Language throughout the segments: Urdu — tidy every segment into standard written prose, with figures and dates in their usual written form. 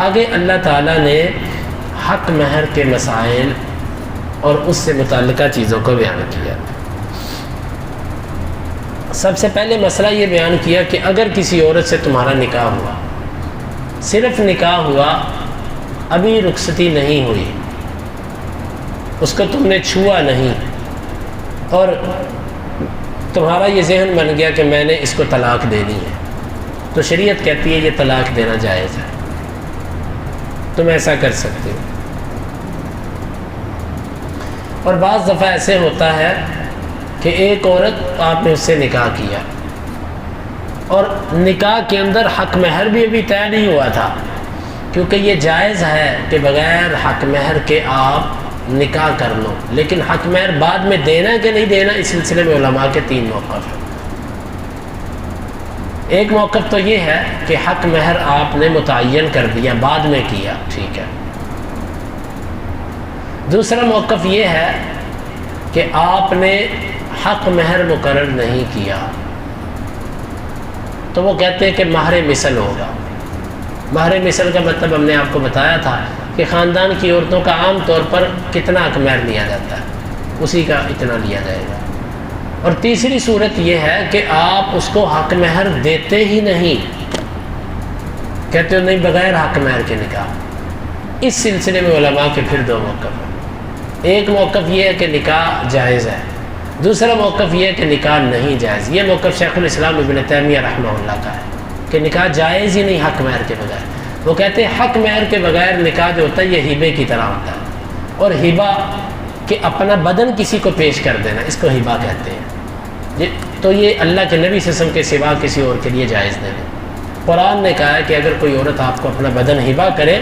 آگے اللہ تعالیٰ نے حق مہر کے مسائل اور اس سے متعلقہ چیزوں کو بیان کیا۔ سب سے پہلے مسئلہ یہ بیان کیا کہ اگر کسی عورت سے تمہارا نکاح ہوا، صرف نکاح ہوا، ابھی رخصتی نہیں ہوئی، اس کو تم نے چھوا نہیں، اور تمہارا یہ ذہن بن گیا کہ میں نے اس کو طلاق دینی ہے، تو شریعت کہتی ہے یہ طلاق دینا جائز ہے، تم ایسا کر سکتے ہو۔ اور بعض دفعہ ایسے ہوتا ہے کہ ایک عورت آپ نے اس سے نکاح کیا اور نکاح کے اندر حق مہر بھی ابھی طے نہیں ہوا تھا، کیونکہ یہ جائز ہے کہ بغیر حق مہر کے آپ نکاح کر لو، لیکن حق مہر بعد میں دینا کہ نہیں دینا، اس سلسلے میں علماء کے 3 موقف ہیں۔ ایک موقف تو یہ ہے کہ حق مہر آپ نے متعین کر دیا، بعد میں کیا، ٹھیک ہے۔ دوسرا موقف یہ ہے کہ آپ نے حق مہر مقرر نہیں کیا، تو وہ کہتے ہیں کہ مہر مثل ہوگا۔ مہر مثل کا مطلب ہم نے آپ کو بتایا تھا کہ خاندان کی عورتوں کا عام طور پر کتنا حق مہر لیا جاتا ہے، اسی کا اتنا لیا جائے گا۔ اور تیسری صورت یہ ہے کہ آپ اس کو حق مہر دیتے ہی نہیں، کہتے ہو نہیں بغیر حق مہر کے نکاح۔ اس سلسلے میں علماء کے پھر 2 موقف ہیں۔ ایک موقف یہ ہے کہ نکاح جائز ہے، دوسرا موقف یہ ہے کہ نکاح نہیں جائز۔ یہ موقف شیخ الاسلام ابن تیمیہ رحمہ اللہ کا ہے کہ نکاح جائز ہی نہیں حق مہر کے بغیر۔ وہ کہتے ہیں حق مہر کے بغیر نکاح جو ہوتا ہے یہ ہبے کی طرح ہوتا ہے، اور ہبہ کہ اپنا بدن کسی کو پیش کر دینا، اس کو ہبہ کہتے ہیں۔ تو یہ اللہ کے نبی صلی اللہ علیہ وسلم کے سوا کسی اور کے لیے جائز نہیں۔ قرآن نے کہا ہے کہ اگر کوئی عورت آپ کو اپنا بدن ہبہ کرے،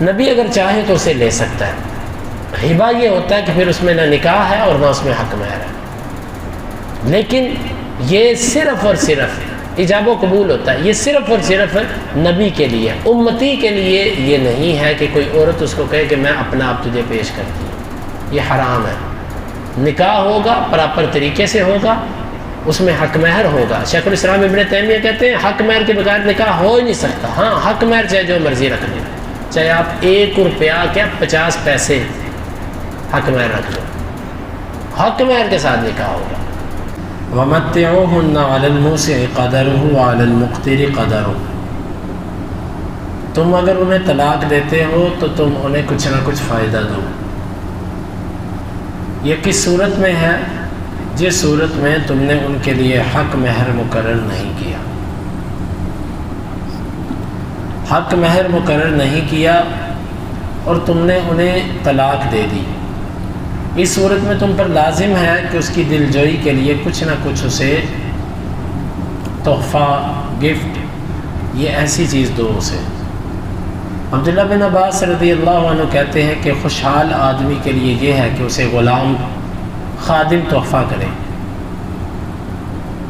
نبی اگر چاہے تو اسے لے سکتا ہے۔ ہبہ یہ ہوتا ہے کہ پھر اس میں نہ نکاح ہے اور نہ اس میں حق مہر ہے، لیکن یہ صرف اور صرف ایجاب و قبول ہوتا ہے، یہ صرف اور صرف نبی کے لیے، امتی کے لیے یہ نہیں ہے کہ کوئی عورت اس کو کہے کہ میں اپنا آپ تجھے پیش کرتی ہوں، یہ حرام ہے۔ نکاح ہوگا پراپر طریقے سے ہوگا، اس میں حق مہر ہوگا۔ شیخ الاسلام ابن تیمیہ کہتے ہیں حق مہر کے بغیر نکاح ہو ہی نہیں سکتا۔ ہاں حق مہر چاہے جو مرضی رکھ لیں، چاہے آپ 1 روپیہ کیا 50 پیسے حق مہر رکھ لو، حق مہر کے ساتھ نکاح ہوگا۔ وَمَتِّعُوهُنَّ عَلَى الْمُوسِعِ قَدَرُهُ وَعَلَى الْمُقْتِرِ قَدَرُهُ۔ تم اگر انہیں طلاق دیتے ہو تو تم انہیں کچھ نہ کچھ فائدہ دو۔ یہ کس صورت میں ہے؟ جس صورت میں تم نے ان کے لیے حق مہر مقرر نہیں کیا۔ حق مہر مقرر نہیں کیا اور تم نے انہیں طلاق دے دی، اس صورت میں تم پر لازم ہے کہ اس کی دلجوئی کے لیے کچھ نہ کچھ اسے تحفہ، گفٹ، یہ ایسی چیز دو اسے۔ عبداللہ بن عباس رضی اللہ عنہ کہتے ہیں کہ خوشحال آدمی کے لیے یہ ہے کہ اسے غلام، خادم تحفہ کرے،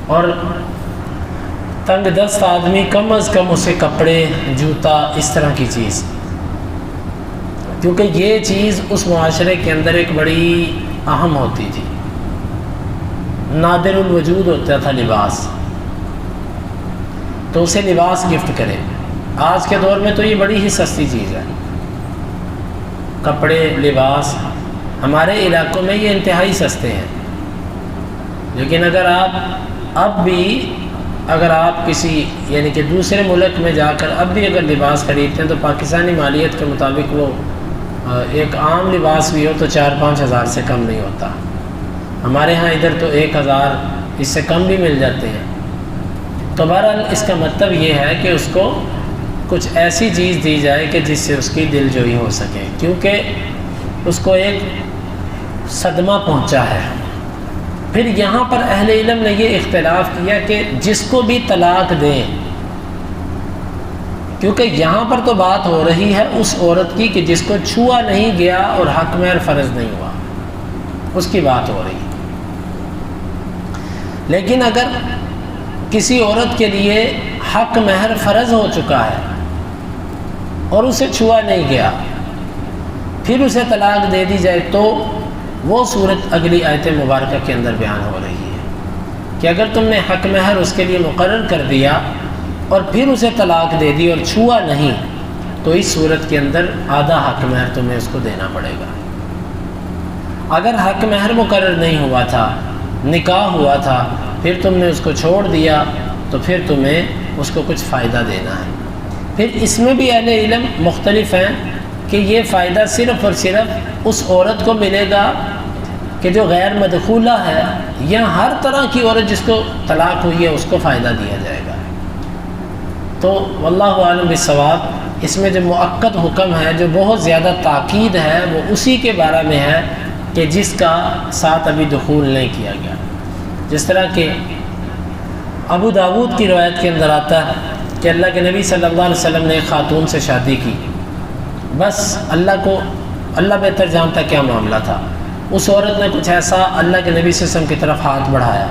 اور تنگ دست آدمی کم از کم اسے کپڑے، جوتا، اس طرح کی چیز، کیونکہ یہ چیز اس معاشرے کے اندر ایک بڑی اہم ہوتی تھی، نادر الوجود ہوتا تھا لباس، تو اسے لباس گفٹ کرے۔ آج کے دور میں تو یہ بڑی ہی سستی چیز ہے، کپڑے، لباس، ہمارے علاقوں میں یہ انتہائی سستے ہیں، لیکن اگر آپ کسی یعنی کہ دوسرے ملک میں جا کر اب بھی اگر لباس خریدتے ہیں تو پاکستانی مالیت کے مطابق وہ ایک عام لباس بھی ہو تو 4-5 ہزار سے کم نہیں ہوتا۔ ہمارے ہاں ادھر تو 1000 اس سے کم بھی مل جاتے ہیں۔ تو بہرحال اس کا مطلب یہ ہے کہ اس کو کچھ ایسی چیز دی جائے کہ جس سے اس کی دل جوئی ہو سکے، کیونکہ اس کو ایک صدمہ پہنچا ہے۔ پھر یہاں پر اہل علم نے یہ اختلاف کیا کہ جس کو بھی طلاق دیں، کیونکہ یہاں پر تو بات ہو رہی ہے اس عورت کی کہ جس کو چھوا نہیں گیا اور حق مہر فرض نہیں ہوا، اس کی بات ہو رہی ہے۔ لیکن اگر کسی عورت کے لیے حق مہر فرض ہو چکا ہے اور اسے چھوا نہیں گیا، پھر اسے طلاق دے دی جائے، تو وہ صورت اگلی آیت مبارکہ کے اندر بیان ہو رہی ہے کہ اگر تم نے حق مہر اس کے لیے مقرر کر دیا اور پھر اسے طلاق دے دی اور چھوا نہیں، تو اس صورت کے اندر آدھا حق مہر تمہیں اس کو دینا پڑے گا۔ اگر حق مہر مقرر نہیں ہوا تھا، نکاح ہوا تھا، پھر تم نے اس کو چھوڑ دیا، تو پھر تمہیں اس کو کچھ فائدہ دینا ہے۔ پھر اس میں بھی اہل علم مختلف ہیں کہ یہ فائدہ صرف اور صرف اس عورت کو ملے گا کہ جو غیر مدخولہ ہے، یا ہر طرح کی عورت جس کو طلاق ہوئی ہے اس کو فائدہ دیا جائے گا۔ تو واللہ عالم بالصواب، اس میں جو مؤکد حکم ہے، جو بہت زیادہ تاکید ہے، وہ اسی کے بارے میں ہے کہ جس کا ساتھ ابھی دخول نہیں کیا گیا۔ جس طرح کہ ابو داود کی روایت کے اندر آتا ہے کہ اللہ کے نبی صلی اللہ علیہ وسلم نے ایک خاتون سے شادی کی، بس اللہ بہتر جانتا کیا معاملہ تھا۔ اس عورت نے کچھ ایسا اللہ کے نبی صلی اللہ علیہ وسلم کی طرف ہاتھ بڑھایا،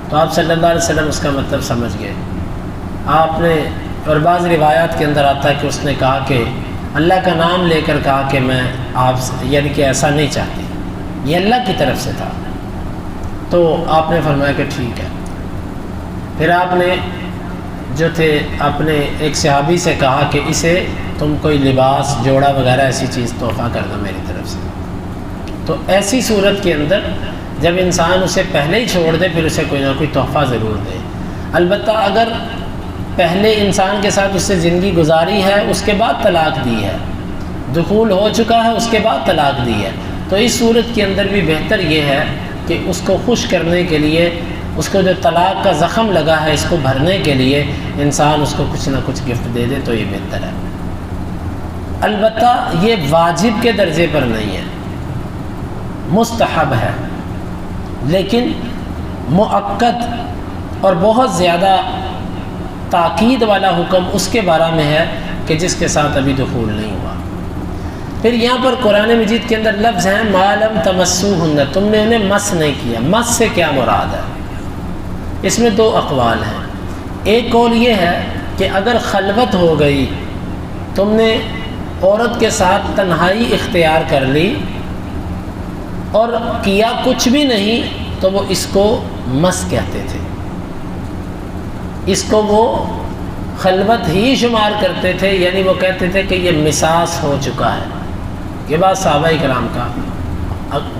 تو آپ صلی اللہ علیہ وسلم اس کا مطلب سمجھ گئے۔ آپ نے، اور بعض روایات کے اندر آتا ہے کہ اس نے کہا کہ اللہ کا نام لے کر کہا کہ میں آپ سے، یعنی کہ ایسا نہیں چاہتی، یہ اللہ کی طرف سے تھا۔ تو آپ نے فرمایا کہ ٹھیک ہے۔ پھر آپ نے جو تھے اپنے ایک صحابی سے کہا کہ اسے تم کوئی لباس، جوڑا وغیرہ ایسی چیز تحفہ کر دو میری طرف سے۔ تو ایسی صورت کے اندر جب انسان اسے پہلے ہی چھوڑ دے، پھر اسے کوئی نہ کوئی تحفہ ضرور دے۔ البتہ اگر پہلے انسان کے ساتھ اس سے زندگی گزاری ہے، اس کے بعد طلاق دی ہے، دخول ہو چکا ہے، اس کے بعد طلاق دی ہے، تو اس صورت کے اندر بھی بہتر یہ ہے کہ اس کو خوش کرنے کے لیے، اس کو جو طلاق کا زخم لگا ہے اس کو بھرنے کے لیے انسان اس کو کچھ نہ کچھ گفٹ دے دے، تو یہ بہتر ہے۔ البتہ یہ واجب کے درجے پر نہیں ہے، مستحب ہے، لیکن مؤکد اور بہت زیادہ تاکید والا حکم اس کے بارے میں ہے کہ جس کے ساتھ ابھی دخول نہیں ہوا۔ پھر یہاں پر قرآن مجید کے اندر لفظ ہیں ما لم تمسوہن، تم نے انہیں مس نہیں کیا۔ مس سے کیا مراد ہے؟ اس میں دو اقوال ہیں۔ ایک قول یہ ہے کہ اگر خلوت ہو گئی، تم نے عورت کے ساتھ تنہائی اختیار کر لی اور کیا کچھ بھی نہیں، تو وہ اس کو مس کہتے تھے، اس کو وہ خلوت ہی شمار کرتے تھے، یعنی وہ کہتے تھے کہ یہ مساس ہو چکا ہے۔ یہ بات صحابہ کرام کا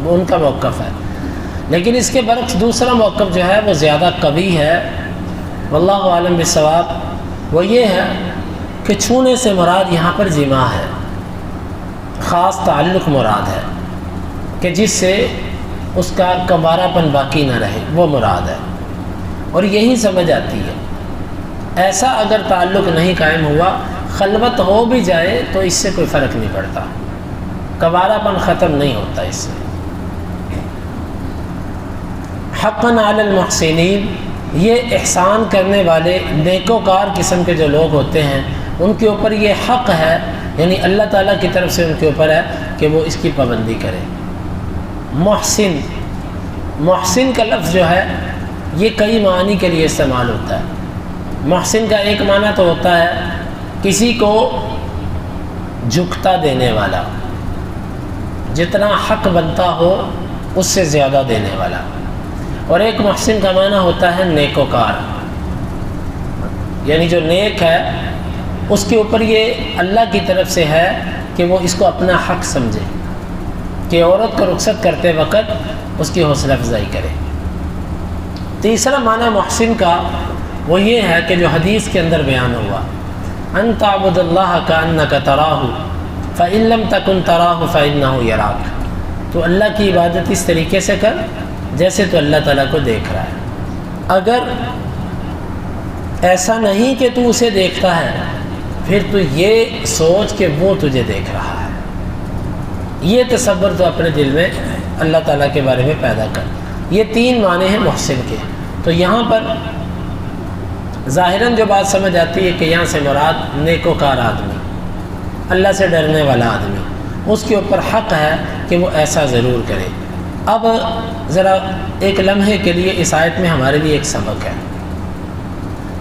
ان کا موقف ہے، لیکن اس کے برعکس دوسرا موقف جو ہے وہ زیادہ قوی ہے، واللہ عالم بالصواب، وہ یہ ہے کہ چھونے سے مراد یہاں پر جماع ہے، خاص تعلق مراد ہے کہ جس سے اس کا کبارہ پن باقی نہ رہے، وہ مراد ہے، اور یہی سمجھ آتی ہے۔ ایسا اگر تعلق نہیں قائم ہوا، خلوت ہو بھی جائے تو اس سے کوئی فرق نہیں پڑتا، کبارہ پن ختم نہیں ہوتا اس سے۔ حقاً علی المحسنین، یہ احسان کرنے والے نیکوکار قسم کے جو لوگ ہوتے ہیں ان کے اوپر یہ حق ہے، یعنی اللہ تعالیٰ کی طرف سے ان کے اوپر ہے کہ وہ اس کی پابندی کریں۔ محسن، محسن کا لفظ جو ہے یہ کئی معنی کے لیے استعمال ہوتا ہے۔ محسن کا ایک معنی تو ہوتا ہے کسی کو جھکتا دینے والا، جتنا حق بنتا ہو اس سے زیادہ دینے والا، اور ایک محسن کا معنی ہوتا ہے نیکوکار، یعنی جو نیک ہے اس کے اوپر یہ اللہ کی طرف سے ہے کہ وہ اس کو اپنا حق سمجھے، کہ عورت کو رخصت کرتے وقت اس کی حوصلہ افزائی کرے۔ تیسرا معنی محسن کا وہ یہ ہے کہ جو حدیث کے اندر بیان ہوا، ان تعبد اللہ کأنک تراہ فإن لم تکن تراہ فإنہ یراک، تو اللہ کی عبادت اس طریقے سے کر جیسے تو اللہ تعالیٰ کو دیکھ رہا ہے۔ اگر ایسا نہیں کہ تو اسے دیکھتا ہے، پھر تو یہ سوچ کہ وہ تجھے دیکھ رہا ہے، یہ تصور تو اپنے دل میں اللہ تعالیٰ کے بارے میں پیدا کر۔ یہ تین معنی ہیں محسن کے۔ تو یہاں پر ظاہراً جو بات سمجھ آتی ہے کہ یہاں سے مراد نیکوکار آدمی، اللہ سے ڈرنے والا آدمی، اس کے اوپر حق ہے کہ وہ ایسا ضرور کرے۔ اب ذرا ایک لمحے کے لیے اس آیت میں ہمارے لیے ایک سبق ہے۔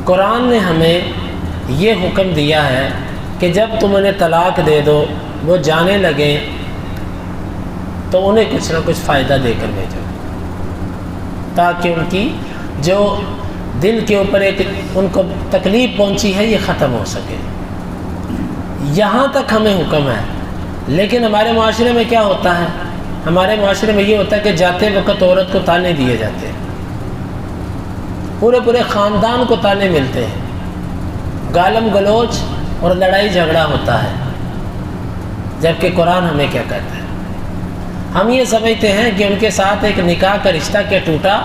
قرآن نے ہمیں یہ حکم دیا ہے کہ جب تم انہیں طلاق دے دو، وہ جانے لگیں تو انہیں کچھ نہ کچھ فائدہ دے کر بھیجو، تاکہ ان کی جو دل کے اوپر ایک ان کو تکلیف پہنچی ہے یہ ختم ہو سکے۔ یہاں تک ہمیں حکم ہے، لیکن ہمارے معاشرے میں کیا ہوتا ہے؟ ہمارے معاشرے میں یہ ہوتا ہے کہ جاتے وقت عورت کو تانے دیے جاتے ہیں، پورے خاندان کو تانے ملتے ہیں، گالم گلوچ اور لڑائی جھگڑا ہوتا ہے، جبکہ قرآن ہمیں کیا کہتا ہے؟ ہم یہ سمجھتے ہیں کہ ان کے ساتھ ایک نکاح کا رشتہ کیا ٹوٹا،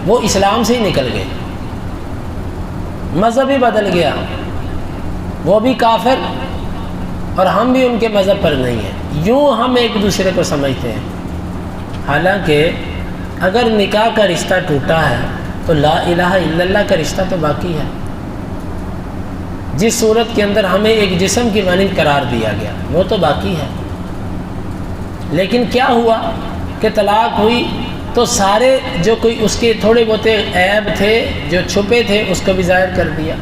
وہ اسلام سے ہی نکل گئے، مذہب ہی بدل گیا، وہ بھی کافر اور ہم بھی ان کے مذہب پر نہیں ہیں، یوں ہم ایک دوسرے کو سمجھتے ہیں۔ حالانکہ اگر نکاح کا رشتہ ٹوٹا ہے تو لا الہ الا اللہ کا رشتہ تو باقی ہے، جس صورت کے اندر ہمیں ایک جسم کی مانند قرار دیا گیا وہ تو باقی ہے۔ لیکن کیا ہوا کہ طلاق ہوئی تو سارے جو کوئی اس کے تھوڑے بہت عیب تھے جو چھپے تھے اس کو بھی ظاہر کر دیا۔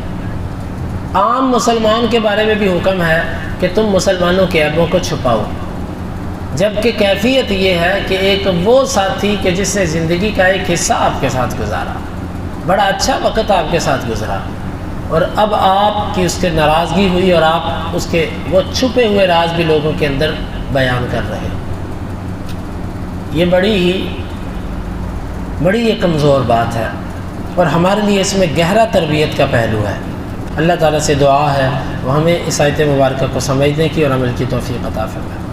عام مسلمان کے بارے میں بھی حکم ہے کہ تم مسلمانوں کے عیبوں کو چھپاؤ، جبکہ کیفیت یہ ہے کہ ایک وہ ساتھی کہ جس نے زندگی کا ایک حصہ آپ کے ساتھ گزارا، بڑا اچھا وقت آپ کے ساتھ گزرا، اور اب آپ کی اس کے ناراضگی ہوئی اور آپ اس کے وہ چھپے ہوئے راز بھی لوگوں کے اندر بیان کر رہے ہیں۔ یہ بڑی یہ کمزور بات ہے، اور ہمارے لیے اس میں گہرا تربیت کا پہلو ہے۔ اللہ تعالیٰ سے دعا ہے وہ ہمیں اس آیت مبارکہ کو سمجھنے کی اور عمل کی توفیق عطا فرمائے۔